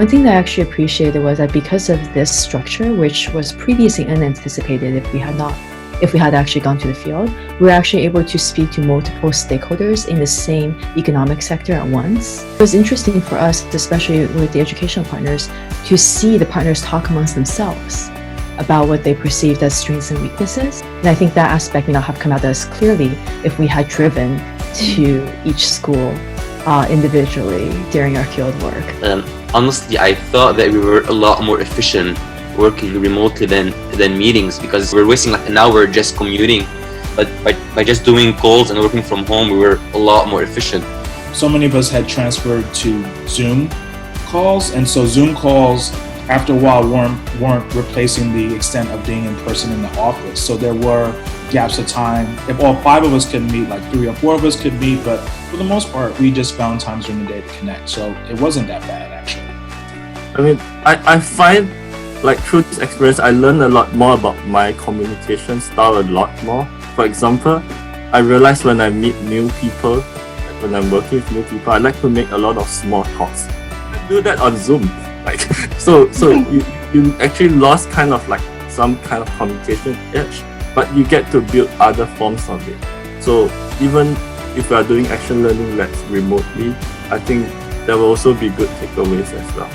One thing that I actually appreciated was that because of this structure, which was previously unanticipated if we had actually gone to the field, we were actually able to speak to multiple stakeholders in the same economic sector at once. It was interesting for us, especially with the educational partners, to see the partners talk amongst themselves about what they perceived as strengths and weaknesses. And I think that aspect may not have come out as clearly if we had driven to each school individually during our field work. Honestly, I thought that we were a lot more efficient working remotely than meetings, because we're wasting like an hour just commuting. But by just doing calls and working from home, we were a lot more efficient. So many of us had transferred to Zoom calls, and so Zoom calls after a while weren't replacing the extent of being in person in the office. So there were gaps of time. If all 5 of us couldn't meet, like 3 or 4 of us could meet, but for the most part, we just found times during the day to connect. So it wasn't that bad, actually. I mean, I find like through this experience, I learned a lot more about my communication style a lot more. For example, I realized when I meet new people, like when I'm working with new people, I like to make a lot of small talks. I do that on Zoom. Like, so you actually lost kind of like some kind of communication edge, but you get to build other forms of it. So even if we are doing action learning labs remotely, I think there will also be good takeaways as well.